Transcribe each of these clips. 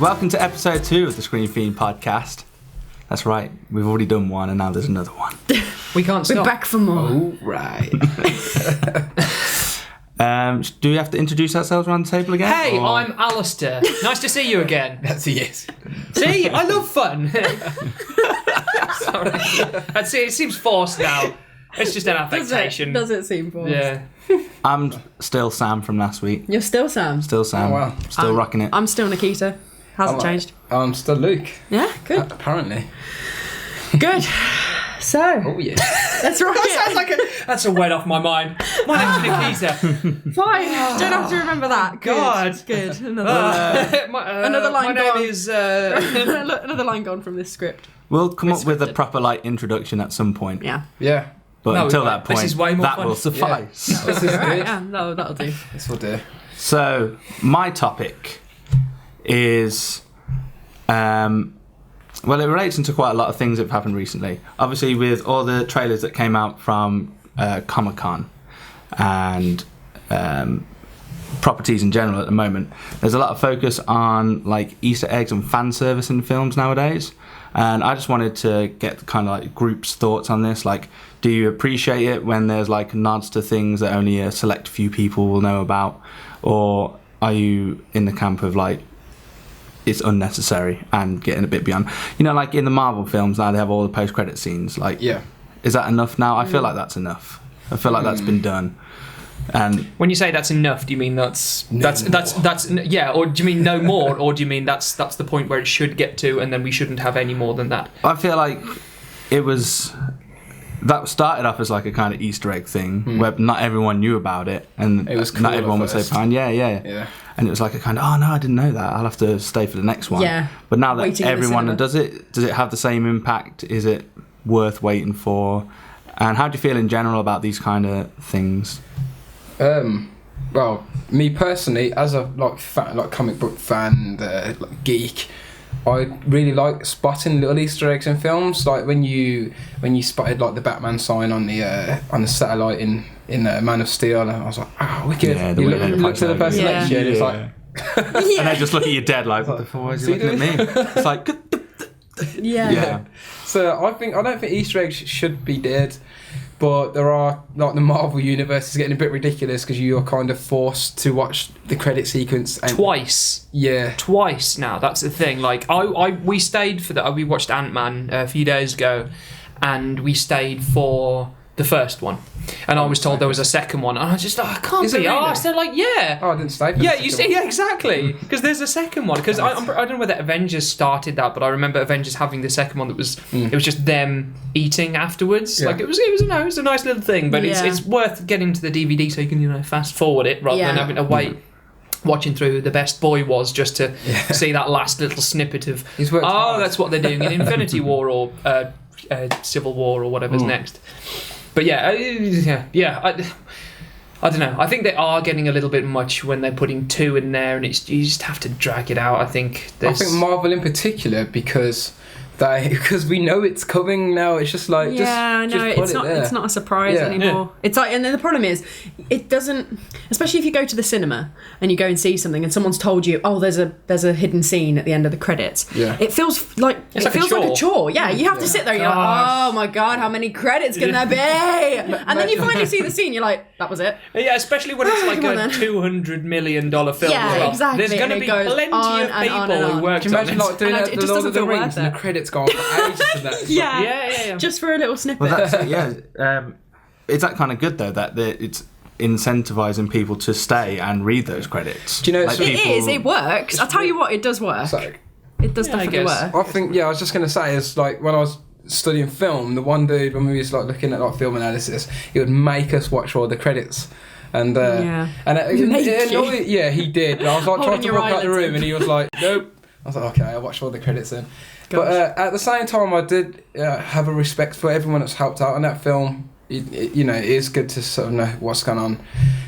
Welcome to episode 2 of the Screen Fiend podcast. That's right, we've already done one and now there's another one. We can't stop. We're back for more. Oh, right. Do we have to introduce ourselves around the table again? Hey, I'm Alistair. Nice to see you again. That's a yes. See, I love fun. Sorry. That's it. It seems forced now. It's just an affectation. Does it seem forced? Yeah. I'm still Sam from last week. You're still Sam? Still Sam. Oh, wow. Still rocking it. I'm still Nikita. Hasn't changed. I'm still Luke. Yeah, good. Apparently. Good. So, Oh, yeah. let's rock That sounds it. like that's a weight off my mind. My name's Nikita. Fine. Don't have to remember that. Good. God. Good. Another Another line My name gone. is... another line gone from this script. We'll come up with a scripted. proper introduction at some point. Yeah. Yeah. But No, until we that won't. This point, is way more that fun. will suffice. This is Right, good. yeah, that'll do. This will do. So, my topic is... well, it relates into quite a lot of things that have happened recently. Obviously, with all the trailers that came out from Comic-Con and properties in general at the moment, there's a lot of focus on like Easter eggs and fan service in films nowadays. And I just wanted to get kind of like groups' thoughts on this. Like, do you appreciate it when there's like nods to things that only a select few people will know about? Or are you in the camp of like, it's unnecessary and getting a bit beyond? You know, like in the Marvel films now, they have all the post-credit scenes. Like, Yeah. is that enough now? I feel like that's enough. I feel like that's been done. And When you say that's enough, do you mean that's yeah, or do you mean no more, or do you mean that's the point where it should get to, and then we shouldn't have any more than that? I feel like it was... That started off as like a kind of Easter egg thing where not everyone knew about it, and It was cool not at everyone would say, first. "Fine, yeah." Yeah. And it was like a kind of, "Oh no, I didn't know that. I'll have to stay for the next one." Yeah. But now that Waiting in the everyone cinema. does it have the same impact? Is it worth waiting for? And how do you feel in general about these kind of things? Well, me personally, as a like comic book fan, like geek, I really like spotting little Easter eggs in films. Like when you spotted like the Batman sign on the satellite in Man of Steel, and I was like, "Oh, wicked!" Yeah, the you way they look to the played person it. next to you, and it's like, And they just look at you dead like, "What the fuck is he looking at me?" It's like, Yeah. yeah. So I don't think Easter eggs should be dead, but there are, like, the Marvel universe is getting a bit ridiculous because you are kind of forced to watch the credit sequence and Twice now. That's the thing. Like we stayed for we watched Ant-Man a few days ago, and we stayed for the first one, and I was told there was a second one, and I was just like, I can't Is it be really? arsed. They're like, yeah. Oh, I didn't stay for Yeah, the you second see, one. yeah, exactly. Because there's a second one. Because I don't know whether Avengers started that, but I remember Avengers having the second one that was it was just them eating afterwards. Yeah. Like it was a nice little thing, but Yeah. it's worth getting to the DVD so you can fast forward it rather than Yeah. having to wait. Watching through who the best boy was just to see that last little snippet of He's worked hard. that's what they're doing in Infinity War or Civil War or whatever's next. But I don't know. I think they are getting a little bit much when they're putting two in there, and you just have to drag it out. I think Marvel in particular because we know it's coming now. It's just like Yeah, just no, put it's it not. there. It's not a surprise Yeah. anymore. It's like, and then the problem is, it doesn't. Especially if you go to the cinema and you go and see something, and someone's told you, "Oh, there's a hidden scene at the end of the credits." Yeah. It feels like It's like a like a chore. chore. Yeah, you have to sit there. And you're like, Gosh. "Oh my god, how many credits can there be?" And then you finally see the scene. You're like, "That was it." Yeah, especially when it's like Come on a then. $200 million film Yeah, as well. exactly, There's going and to it be goes plenty on of and people on and who on. worked Can you on imagine it. like doing And it it the just Lord of doesn't the feel Rings worth and the it. credits go on for ages and that? It's Yeah. Yeah. Just for a little snippet. Well, that's it, yeah. Is that kind of good though that it's incentivizing people to stay and read those credits? Do you know, like it's- It is. It works. I'll tell you what. It does work. So, It does Yeah, I definitely guess. work. I think, I was just going to say, is like when I was studying film, the one dude, when we was like looking at like film analysis, he would make us watch all the credits. And Yeah. and Make you. yeah, he did. And I was like trying Holding to your walk out the eyelids room, in. and he was like, "Nope." I was like, "Okay, I'll watch all the credits then." Gosh. But at the same time, I did have a respect for everyone that's helped out in that film. It is good to sort of know what's going on,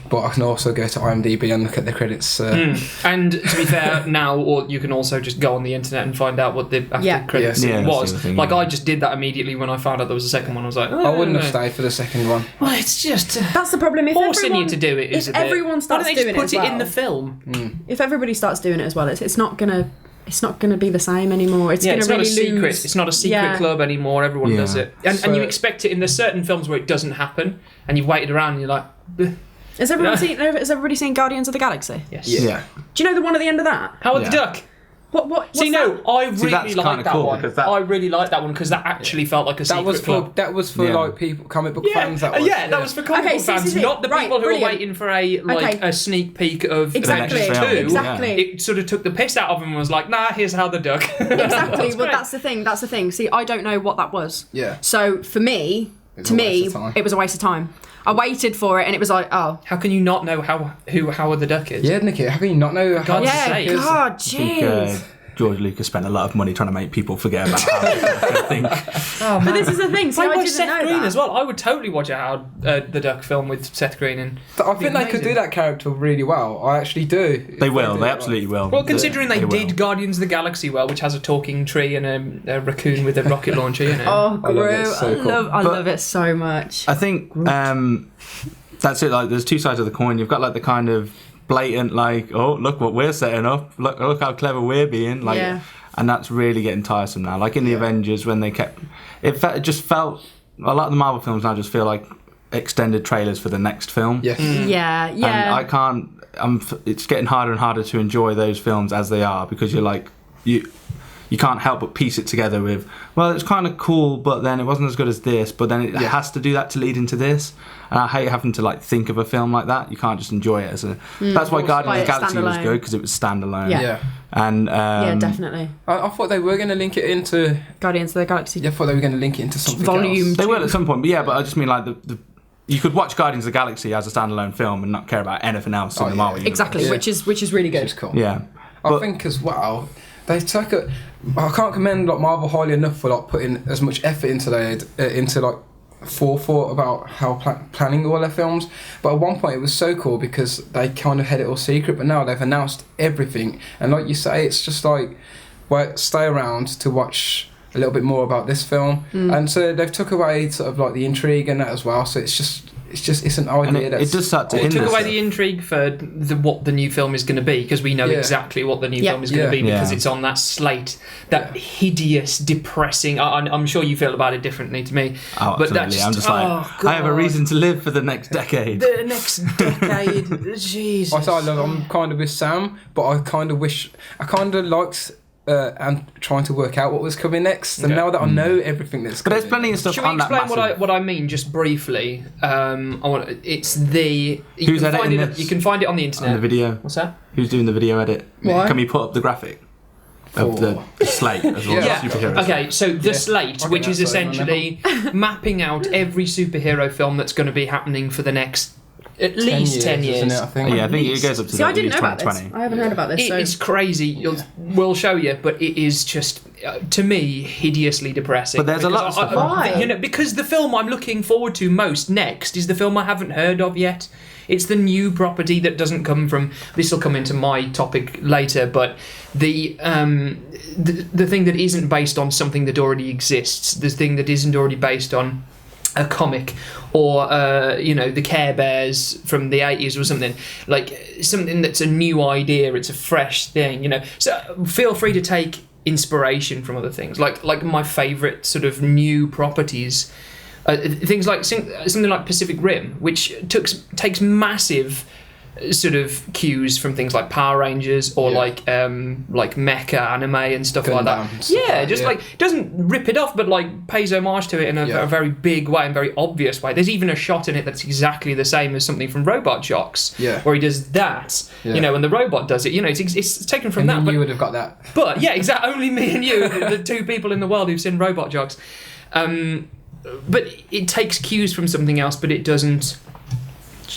but I can also go to IMDb and look at the credits. And to be fair, now or you can also just go on the internet and find out what the after Yeah. credits Yes. Yeah, that's was. the other thing, Like yeah. I just did that immediately when I found out there was a second one. I was like, I wouldn't have no. stayed for the second one. Well, it's just That's the problem. If forcing everyone, you to do it. Is if a bit. everyone Why starts don't they doing just put it as it in well? the film? If everybody starts doing it as well, it's not gonna it's not going to be the same anymore. It's going to not really a secret. lose. It's not a secret club anymore. Everyone does it, and you expect it in there's certain films where it doesn't happen, and you've waited around and you're like. Bleh. Has everybody seen Guardians of the Galaxy? Yes. Yeah. Do you know the one at the end of that? Howard the Duck. What's See, no, that? I really like that cool one. I really like that one because that actually felt like a secret club. That was for like people, comic book fans. That was for comic book fans, not the people who brilliant. are waiting for a sneak peek of Exactly. Avengers 2. Exactly. It sort of took the piss out of them and was like, nah, here's Howard the Duck. Exactly. Well, that's the thing. See, I don't know what that was. Yeah. So for me, it was a waste of time. I waited for it, and it was like, oh. How can you not know who Howard the Duck is? Yeah, Nikki, how can you not know? God, God, jeez. George Lucas spent a lot of money trying to make people forget about how I think. But this is the thing. So I didn't Seth know Green that. as well. I would totally watch a Howard the Duck film with Seth Green in. I think they could do that character really well. I actually do. They will. They absolutely will. Well, considering they did will. Guardians of the Galaxy well, which has a talking tree and a raccoon with a rocket launcher, you know. Oh, I love it. Gru, So cool. I love it so much. I think that's it. Like, there's two sides of the coin. You've got like the kind of blatant, like, oh, look what we're setting up. Look how clever we're being. Like, and that's really getting tiresome now. Like in the Avengers, when they kept, it just felt a lot of the Marvel films now just feel like extended trailers for the next film. Yes. Yeah. And I can't. It's getting harder and harder to enjoy those films as they are because you're like you can't help but piece it together with, well, it's kind of cool, but then it wasn't as good as this, but then it has to do that to lead into this. And I hate having to like think of a film like that. You can't just enjoy it as a. That's why Guardians of the Galaxy was good, because it was standalone. Yeah. And yeah, definitely. I thought they were going to link it into Guardians of the Galaxy. Yeah, I thought they were going to link it into something Volume else. They will at some point, but yeah, but I just mean like the you could watch Guardians of the Galaxy as a standalone film and not care about anything else in the Marvel universe. Exactly, which is really good. Which is cool. Yeah. I think as well, they took it. I can't commend like Marvel highly enough for like putting as much effort into like forethought about how planning all their films. But at one point it was so cool because they kind of had it all secret, but now they've announced everything. And like you say, it's just like, well, stay around to watch a little bit more about this film. And so they've took away sort of like the intrigue and that as well. So it's an idea and it does start to It took away the intrigue for what the new film is going to be, because we know exactly what the new film is going to be because it's on that slate, that hideous, depressing. I'm sure you feel about it differently to me. Oh, but absolutely. I'm just like, I have a reason to live for the next decade. The next decade, Jesus. I'm kind of with Sam, but I kind of liked. And trying to work out what was coming next, and now that I know everything that's. But there's plenty of stuff Should on we that. explain what I mean just briefly? It's the Who's editing this? You can find it on the internet. On the video. What's that? Who's doing the video edit? Why? Can we put up the graphic of the slate as well as superheroes? Okay, so the slate, which is essentially mapping out every superhero film that's going to be happening for the next at least 10 years. Isn't it, I think? Yeah, I think it goes up to See, I didn't know at about least this. 2020. I haven't heard about this. It's crazy. We'll show you, but it is just, to me, hideously depressing. But there's a lot of stuff. Why? You know, because the film I'm looking forward to most next is the film I haven't heard of yet. It's the new property that doesn't come from. This will come into my topic later, but the thing that isn't based on something that already exists, the thing that isn't already based on a comic or the Care Bears from the 80s or something, like something that's a new idea, it's a fresh thing, so feel free to take inspiration from other things, like my favourite sort of new properties, things like something like Pacific Rim, which takes massive sort of cues from things like Power Rangers or like mecha anime and stuff like that. Like doesn't rip it off, but like pays homage to it in a very big way and very obvious way. There's even a shot in it that's exactly the same as something from Robot Jox, where he does that, and the robot does it. It's taken from that. But you would have got that. But yeah, exactly. Only me and you, the two people in the world who've seen Robot Jox. But it takes cues from something else, but it doesn't.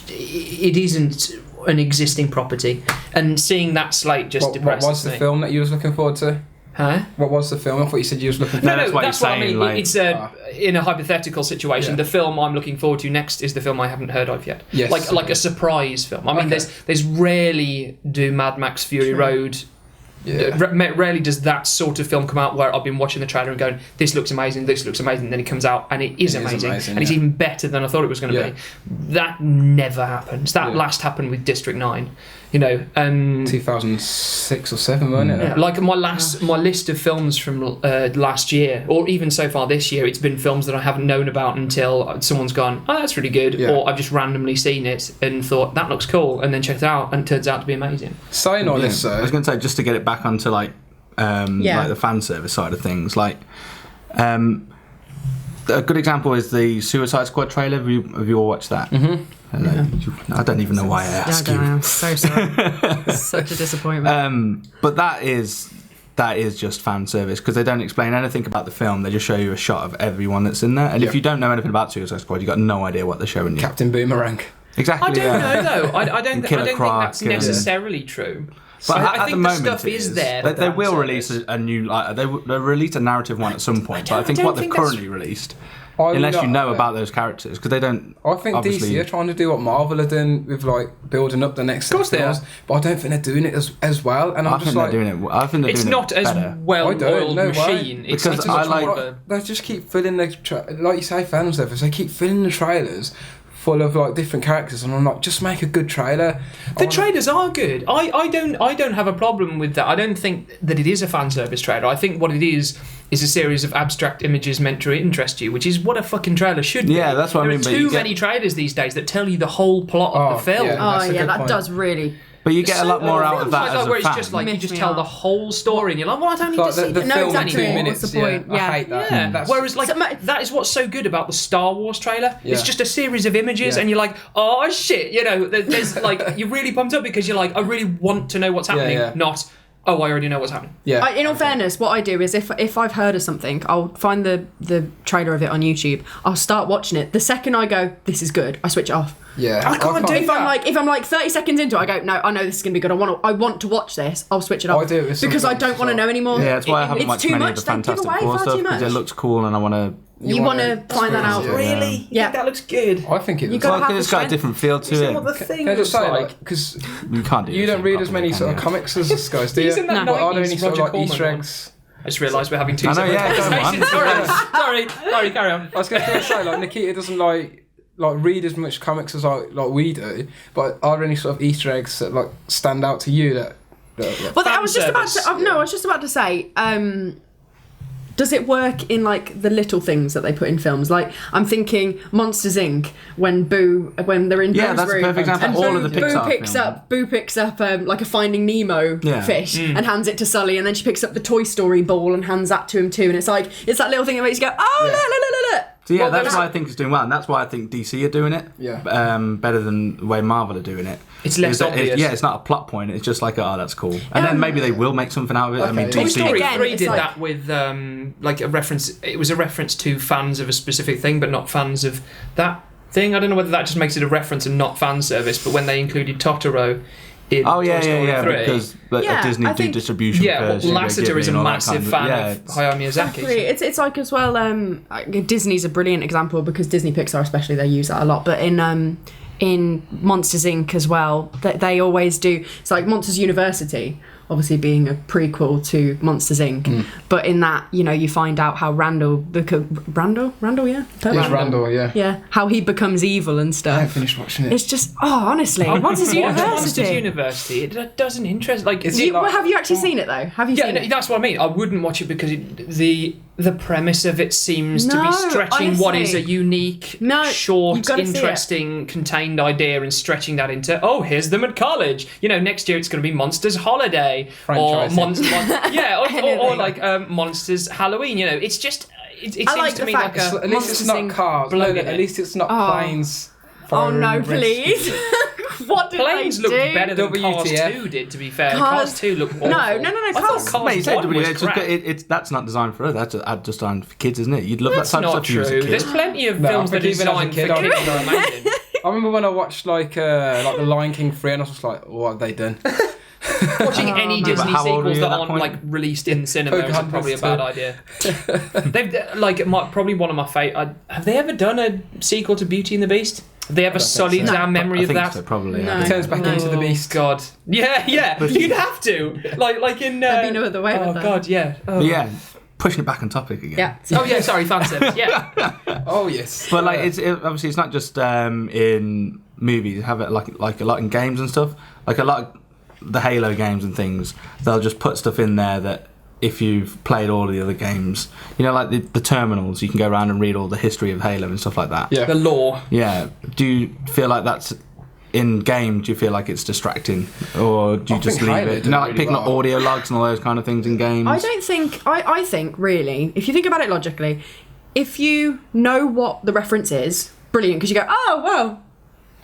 It isn't an existing property, and seeing that slate just depresses me. What was the film that you was looking forward to? Huh? What was the film? I thought you said you was looking. No, that's what I mean. Like, it's in a hypothetical situation. The film I'm looking forward to next is the film I haven't heard of yet. Like a surprise film. I mean, there's rarely do Mad Max Fury Road Yeah. Rarely does that sort of film come out where I've been watching the trailer and going, this looks amazing, and then it comes out and it is amazing, and it's even better than I thought it was going to be. That never happens. That last happened with District 9, and 2006 or 7, wasn't it? yeah, like my list of films from last year, or even so far this year, it's been films that I haven't known about until someone's gone, oh, that's really good, or I've just randomly seen it and thought that looks cool, and then checked it out, and it turns out to be amazing. Saying all this, I was going to say, just to get it back onto like the fan service side of things, like a good example is the Suicide Squad trailer. Have you all watched that? I don't even know why I asked you. I'm so sorry. Such a disappointment. But that is just fan service, because they don't explain anything about the film. They just show you a shot of everyone that's in there, and if you don't know anything about Suicide Squad, you got no idea what they're showing you. Captain Boomerang. Exactly. I don't know though. I don't think that's yeah. necessarily true. But I at think the the moment stuff is there. They will release a new, like they'll release a narrative one at some point. But I think what they've currently released, unless you know about those characters, because they don't. I think DC are trying to do what Marvel are doing with like building up the next. Of course they are, but I don't think they're doing it as well. And I think they're doing it. I think they're it's doing not it as better. well-oiled machine. It's because I like they just keep filling the like you say, fan service. They keep filling the trailers full of like different characters, and I'm like, just make a good trailer. The trailers are good. I don't have a problem with that. I don't think that it is a fan service trailer. I think what it is a series of abstract images meant to interest you, which is what a fucking trailer should be. Yeah, that's what I mean. There are too many trailers these days that tell you the whole plot of the film. That does really. But you get a lot more out of that as a where fan. It's just like you just tell the whole story, and you're like, well, I don't need to see the film exactly. in 2 minutes. What's the point? I hate that. Yeah. Whereas, like, that is what's so good about the Star Wars trailer. It's just a series of images, and you're like, oh shit, there's like, you're really pumped up because you're like, I really want to know what's happening, not, oh, I already know what's happening. Yeah. In all fairness, what I do is if I've heard of something, I'll find the trailer of it on YouTube. I'll start watching it. The second I go, this is good, I switch it off. Yeah, I can't do that. If I'm like 30 seconds into it, I go, no, I know this is gonna be good. I want to watch this. I'll switch it off. I do it with because I don't want to know anymore. Yeah, that's why I haven't watched many of the They give Fantastic away Four far stuff, too because it much. looks cool and I want to. You want to find that out. Really? Yeah. That looks good. I think it was. gotta have It's the got a strength. different feel to What the it. thing Can I just say, like? because You can't do. you don't read as many sort of comics as us guys, do you? Isn't that But are there 90s any sort of Roger like Easter Corman eggs? I just realised we're having two I know, separate yeah, go on. conversations. Sorry, carry on. I was going to say, like, Nikita doesn't like read as much comics as like we do, but are there any sort of Easter eggs that like stand out to you that Well, I was just about to. I was just about to say. Does it work in like the little things that they put in films? Like I'm thinking Monsters Inc. when they're in Boo's that's a room, perfect example. and All of the Pixar Boo picks up like a Finding Nemo fish and hands it to Sully, and then she picks up the Toy Story ball and hands that to him too. And it's like it's that little thing that makes you go, oh look. So yeah, that's why I think it's doing well, and that's why I think DC are doing it. Better than the way Marvel are doing it. It's less obvious. It's not a plot point. It's just like, oh, that's cool, and then maybe they will make something out of it. I mean, Toy DC. Story Again, 3 it's did like- that with like a reference. It was a reference to fans of a specific thing, but not fans of that thing. I don't know whether that just makes it a reference and not fan service. But when they included Totoro in Toy Story 3, because Yeah, Disney I do think- distribution first. you get Lasseter is a Ghibli and all that massive kind of- fan yeah, of it's- Hayao Miyazaki. Exactly. It's like as well. Disney's a brilliant example because Disney Pixar especially they use that a lot. But in Monsters Inc. as well, they always do. It's like Monsters University, obviously being a prequel to Monsters Inc. But in that, you find out how Randall, yeah, It's Randall, yeah. yeah, how he becomes evil and I stuff. haven't finished watching it. It's just honestly, Monsters Monsters University. University. It doesn't interest. Like, Have you actually seen it though? Have you yeah, seen no, it? that's what I mean. I wouldn't watch it because the premise of it seems to be No, stretching what is honestly. a unique, No, you've short, gotta see it. interesting, contained idea and stretching that into, oh, here's them at college. Next year it's going to be Monsters Holiday or Franchising. or like Monsters Halloween. It's just it seems like to the me fact like a. At least it's not Monsters Inc. cars. No, blowing at it. least it's not planes. Oh no, Foreign please! What did Planes they look do? better than Cars WTF. 2 did, to be fair. Cars- Cars 2 looked awful. No. I Cars- thought Cars Mate, you said 1 WTF, was it's just, crap. that's not designed for us. That's just designed for kids, isn't it? You'd love That's that type not of stuff when you was a true. kid. There's plenty of No, films I that are think even as a designed for kid, I kids that are amazing. I remember when I watched like The Lion King 3 and I was just like, what have they done? Watching any But Disney how old were sequels you that at that aren't point? like released in cinema is Pocahontas probably a bad idea. They've probably one of my favourite. Have they ever done a sequel to Beauty and the Beast? They have a solid so. memory I of think that. so, probably. No. I It think turns so. back into the beast. God. Yeah. You'd have to. Like in. There'd be no other way Oh with that. God, yeah. Oh. But yeah, pushing it back on topic again. Yeah. Oh yeah, sorry, fan service. Yeah. Oh yes. But like, obviously it's not just in movies. You have it like a lot in games and stuff. Like a lot of the Halo games and things, they'll just put stuff in there that if you've played all of the other games, like the terminals, you can go around and read all the history of Halo and stuff like that. Yeah. The lore. Yeah. Do you feel like that's in game? Do you feel like it's distracting, or do you I just think leave Halo it? did Like really picking up well. audio logs and all those kind of things in games. I don't think. I think really, if you think about it logically, if you know what the reference is, brilliant, because you go, oh well,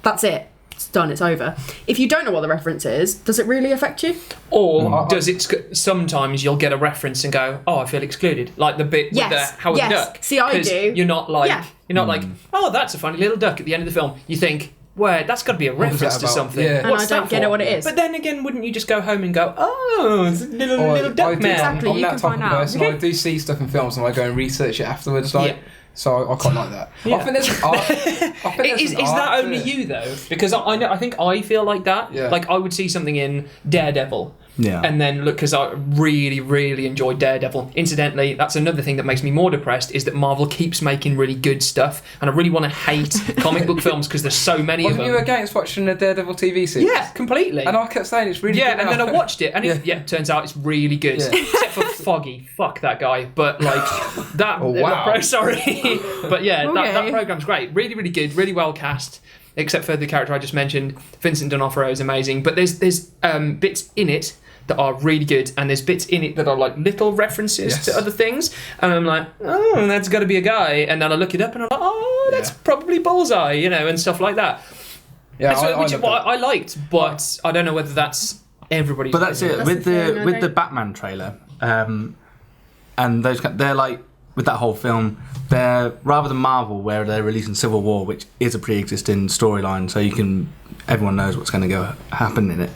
that's it. It's done. It's over. If you don't know what the reference is, does it really affect you? Or does it? Sometimes you'll get a reference and go, "Oh, I feel excluded." Like the bit with Yes, the Howard yes. the Duck. See, I 'Cause do. You're not like Yeah. "Oh, that's a funny little duck." At the end of the film, you think, "Well, that's got to be a was that reference to about? something." Yeah. And What's I don't that get for? it what it is. But then again, wouldn't you just go home and go, "Oh, it's a little Or little duck I do- man"? Exactly. I'm you that can type find of out. person. I do see stuff in films and I go and research it afterwards. Like, Yeah. so I quite like that. Yeah. I think there's an art. I think there's Is an that art only to it. you though? Because I know I think I feel like that. Yeah. Like I would see something in Daredevil. Yeah. And then look, because I really, really enjoyed Daredevil. Incidentally, that's another thing that makes me more depressed is that Marvel keeps making really good stuff, and I really want to hate comic book films because there's so many of Wasn't them. you against watching the Daredevil TV series? Yeah, completely. And I kept saying it's really Yeah, good. and then I watched it, and Yeah. it turns out it's really good. Yeah. Except for Foggy, fuck that guy. But like that, Oh, wow. Sorry, but yeah, that Okay. program's great. Really, really good. Really well cast. Except for the character I just mentioned, Vincent D'Onofrio is amazing. But there's bits in it that are really good, and there's bits in it that are like little references Yes. to other things, and I'm like, oh, that's got to be a guy, and then I look it up, and I'm like, oh, that's Yeah. probably Bullseye, and stuff like that. Yeah, That's I which is love what that. I liked, but I don't know whether that's everybody's. But that's it That's with the thing, I with the don't- Batman trailer, and they're like with that whole film. They're rather than Marvel, where they're releasing Civil War, which is a pre-existing storyline, so everyone knows what's going to go happen in it.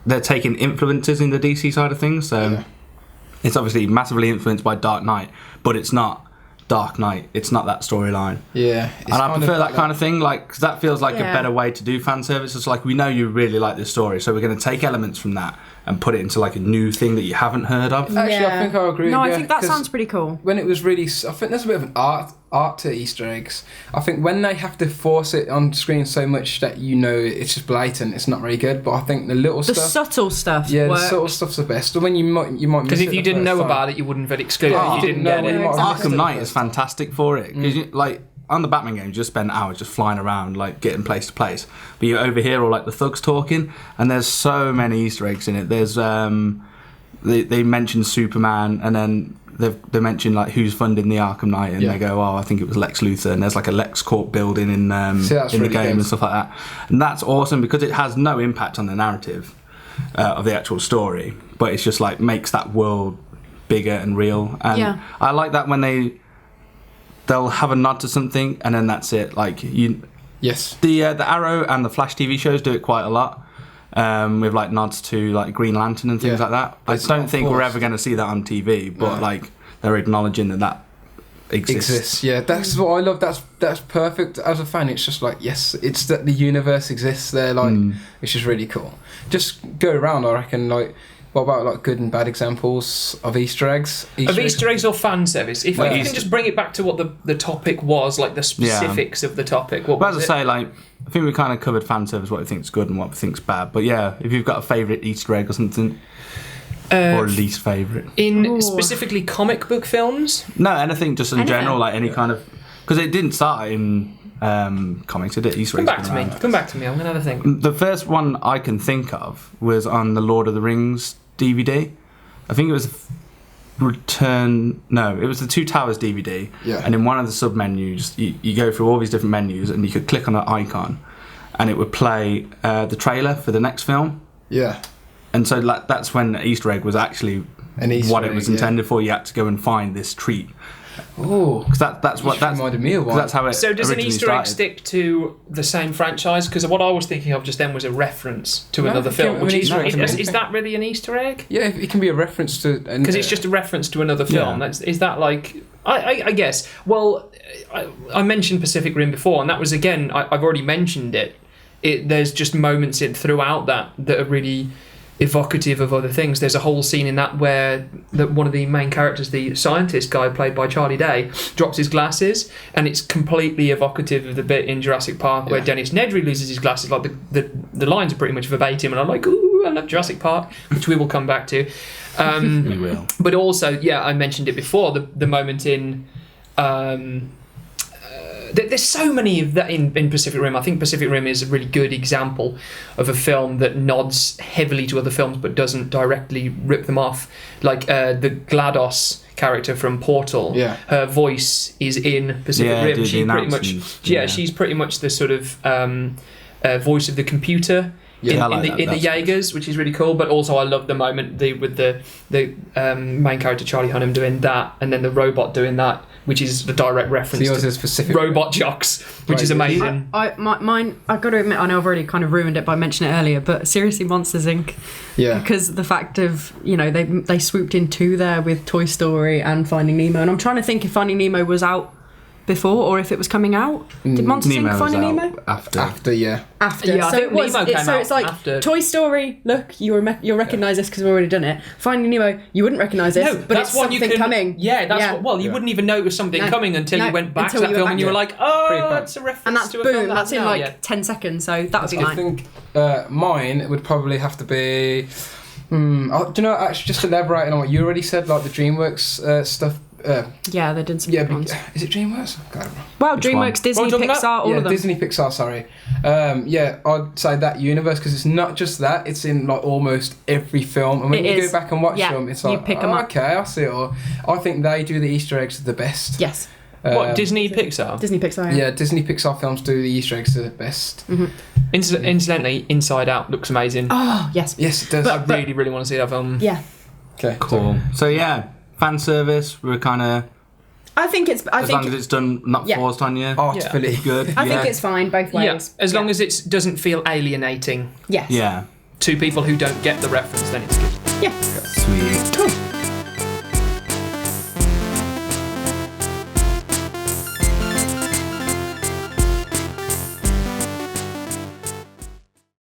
They're taking influences in the DC side of things, so Yeah. it's obviously massively influenced by Dark Knight, but it's not Dark Knight. It's not that storyline. Yeah, And I prefer that kind of thing, like, 'cause that feels like Yeah. a better way to do fan service. It's like, we know you really like this story, so we're going to take elements from that and put it into like a new thing that you haven't heard of. Actually, I Yeah. think I agree. No, with I you, think that 'cause sounds pretty cool. when it was really, I think there's a bit of an art to Easter eggs. I think when they have to force it on screen so much that it's just blatant, it's not very good. But I think the little The stuff, subtle stuff. yeah, the works. subtle stuff's the best. Or when you might miss because it if you the didn't first know time. about it, you wouldn't have excluded it. Oh, You didn't no, get well, it. you might have missed it Arkham the Knight first is time. fantastic for it, because like on the Batman game, you just spend hours just flying around, like getting place to place. But you overhear all like the thugs talking, and there's so many Easter eggs in it. There's they mention Superman, and then they mention like who's funding the Arkham Knight, and Yeah. they go, oh, I think it was Lex Luthor, and there's like a LexCorp building in See, that's in the really game good. and stuff like that. And that's awesome because it has no impact on the narrative of the actual story, but it's just like makes that world bigger and real. And Yeah. I like that when they'll have a nod to something, and then that's it. Like Yes. the Arrow and the Flash TV shows do it quite a lot, with like nods to like Green Lantern and things Yeah. like that. I It's don't not think we're forced. ever going to see that on TV, but No. like they're acknowledging that exists. Yeah, that's what I love. That's perfect. As a fan, it's just like, yes, it's that the universe exists there. Like, it's just really cool. Just go around, I reckon. Like, what about like good and bad examples of Easter eggs? Of Easter eggs or fan service? If Well, you Easter- can just bring it back to what the topic was, like the specifics of the topic. What But was as I it? say, like I think we kind of covered fan service, what we think's good and what we think's bad. But yeah, if you've got a favourite Easter egg or something, or least favourite, in Ooh. specifically comic book films. no, anything just in Anything. general, like any kind of, because it didn't start in comics, did it? Easter Come eggs back been to me. around. Come back to me. I'm gonna have a think. The first one I can think of was on the Lord of the Rings DVD. I think it was Return. No, it was the Two Towers DVD. Yeah. And in one of the sub menus, you go through all these different menus, and you could click on an icon, and it would play the trailer for the next film. Yeah. And so like, that's when the Easter egg was actually An Easter what it egg, was yeah. intended for. You had to go and find this treat, Oh, because that's what that's reminded me of 'cause one. that's how it So does an originally Easter started. egg stick to the same franchise? Because what I was thinking of just then was a reference to No, another it film. can- Which an is, Easter egg is, can be is anything. that really an Easter egg? Yeah, it can be a reference to. Because it's just a reference to another film. Yeah. Is that like? I guess. Well, I mentioned Pacific Rim before, and that was, again, I've already mentioned it. There's just moments throughout that are really evocative of other things. There's a whole scene in that where one of the main characters, the scientist guy played by Charlie Day, drops his glasses, and it's completely evocative of the bit in Jurassic Park where Dennis Nedry loses his glasses. Like the lines are pretty much verbatim, and I'm like, ooh, I love Jurassic Park, which we will come back to. We will. But also, I mentioned it before, the moment in there's so many of that in Pacific Rim. I think Pacific Rim is a really good example of a film that nods heavily to other films but doesn't directly rip them off. Like the GLaDOS character from Portal, her voice is in Pacific Rim. She pretty much, she's pretty much the sort of voice of the computer. In the Jaegers, which is really cool, but also I love the moment with the main character Charlie Hunnam doing that, and then the robot doing that, which is the direct reference to specific Robot Jocks, which is amazing. Mine, I've got to admit, I know I've already kind of ruined it by mentioning it earlier, but seriously, Monsters Inc. Yeah. Because the fact of, they swooped in two there with Toy Story and Finding Nemo, and I'm trying to think if Finding Nemo was out before or if it was coming out. Did Monsters Inc. Finding Nemo? After. After. Yeah, I So think it was. Nemo came So out it's like after. Toy Story. Look, you'll recognise this because we've already done it. Finding Nemo, you wouldn't recognise this, but that's it's one something coming. Yeah, that's what. You wouldn't even know it was something coming until you went back to that film and you were like, oh, that's a reference and that's to a boom. film That's in 10 seconds. So that would be I mine. think mine would probably have to be. Do you know? Actually, just elaborating on what you already said, like the DreamWorks stuff. Yeah, they did some good ones. Is it DreamWorks? Well, DreamWorks, Disney, Pixar, all of them. Disney, Pixar, sorry. I'd say that universe, because it's not just that, it's in like almost every film. And when you go back and watch them, it's like, you pick them up. Okay, I see it all. I think they do the Easter eggs the best. Yes. What, Disney, Pixar? Disney, Pixar, yeah. Disney, Pixar films do the Easter eggs the best. Mm-hmm. Incidentally, Inside Out looks amazing. Oh, yes. Yes, it does. I really, really want to see that film. Yeah. Okay. Cool. So fan service, we're kind of... I think as long as it's done not forced on you. Artfully good. I think it's fine both ways. Yeah, as long as it doesn't feel alienating. Yes. Yeah. To people who don't get the reference, then it's good. Yeah. Sweet. Cool.